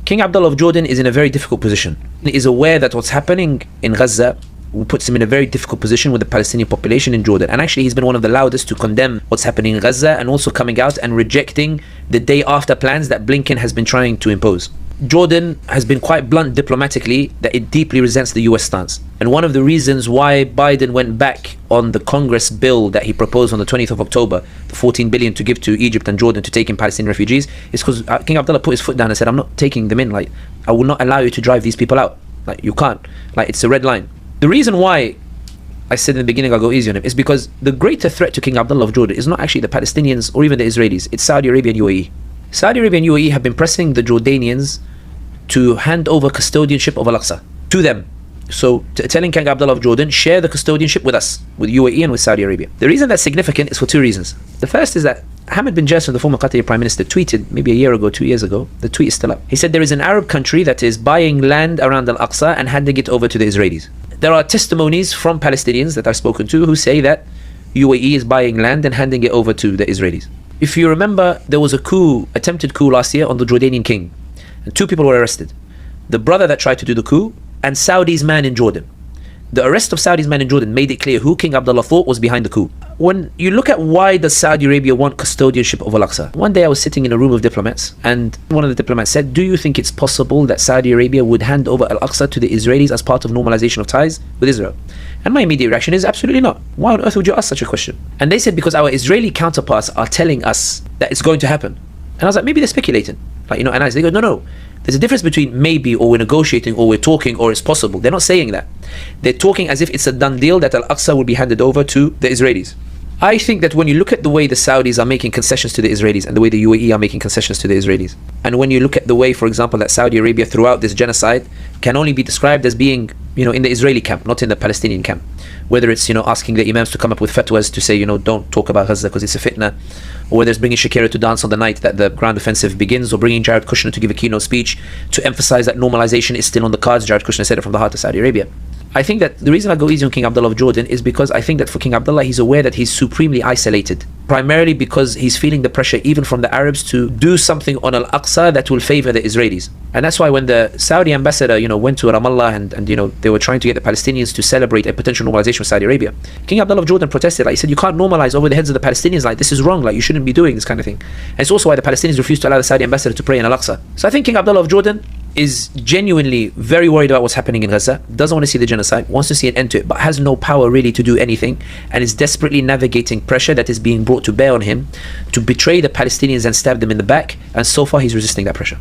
King Abdullah of Jordan is in a very difficult position. He is aware that what's happening in Gaza puts him in a very difficult position with the Palestinian population in Jordan. And actually he's been one of the loudest to condemn what's happening in Gaza, and also coming out and rejecting the day after plans that Blinken has been trying to impose. Jordan has been quite blunt diplomatically that it deeply resents the US stance. And one of the reasons why Biden went back on the Congress bill that he proposed on the 20th of October, the 14 billion to give to Egypt and Jordan to take in Palestinian refugees, is because King Abdullah put his foot down and said, I'm not taking them in. Like, I will not allow you to drive these people out. Like, you can't. Like, it's a red line. The reason why I said in the beginning I'll go easy on him is because the greater threat to King Abdullah of Jordan is not actually the Palestinians or even the Israelis. It's Saudi Arabia and UAE. Saudi Arabia and UAE have been pressing the Jordanians to hand over custodianship of Al-Aqsa to them. So telling King Abdullah of Jordan, share the custodianship with us, with UAE and with Saudi Arabia. The reason that's significant is for two reasons. The first is that Hamad bin Jasser, the former Qatari Prime Minister, tweeted maybe a year ago, 2 years ago, the tweet is still up. He said there is an Arab country that is buying land around Al-Aqsa and handing it over to the Israelis. There are testimonies from Palestinians that I've spoken to who say that UAE is buying land and handing it over to the Israelis. If you remember, there was a coup, attempted coup last year on the Jordanian king, and 2 people were arrested. The brother that tried to do the coup and Saudi's man in Jordan. The arrest of Saudi's man in Jordan made it clear who King Abdullah thought was behind the coup. When you look at why does Saudi Arabia want custodianship of Al-Aqsa, one day I was sitting in a room of diplomats, and one of the diplomats said, do you think it's possible that Saudi Arabia would hand over Al-Aqsa to the Israelis as part of normalization of ties with Israel? And my immediate reaction is absolutely not. Why on earth would you ask such a question? And they said because our Israeli counterparts are telling us that it's going to happen. And I was like, maybe they're speculating. Like, and they go, no. There's a difference between maybe, or we're negotiating, or we're talking, or it's possible. They're not saying that. They're talking as if it's a done deal that Al-Aqsa will be handed over to the Israelis. I think that when you look at the way the Saudis are making concessions to the Israelis and the way the UAE are making concessions to the Israelis, and when you look at the way, for example, that Saudi Arabia throughout this genocide can only be described as being, in the Israeli camp, not in the Palestinian camp. Whether it's, asking the imams to come up with fatwas to say, don't talk about Gaza because it's a fitna, or whether it's bringing Shakira to dance on the night that the ground offensive begins, or bringing Jared Kushner to give a keynote speech to emphasize that normalization is still on the cards. Jared Kushner said it from the heart of Saudi Arabia. I think that the reason I go easy on King Abdullah of Jordan is because I think that for King Abdullah, he's aware that he's supremely isolated, primarily because he's feeling the pressure even from the Arabs to do something on Al-Aqsa that will favor the Israelis. And that's why when the Saudi ambassador, went to Ramallah and they were trying to get the Palestinians to celebrate a potential normalization with Saudi Arabia, King Abdullah of Jordan protested. Like, he said, you can't normalize over the heads of the Palestinians. Like, this is wrong. Like, you shouldn't be doing this kind of thing. And it's also why the Palestinians refused to allow the Saudi ambassador to pray in Al-Aqsa. So I think King Abdullah of Jordan is genuinely very worried about what's happening in Gaza, doesn't want to see the genocide, wants to see an end to it, but has no power really to do anything, and is desperately navigating pressure that is being brought to bear on him to betray the Palestinians and stab them in the back, and so far he's resisting that pressure.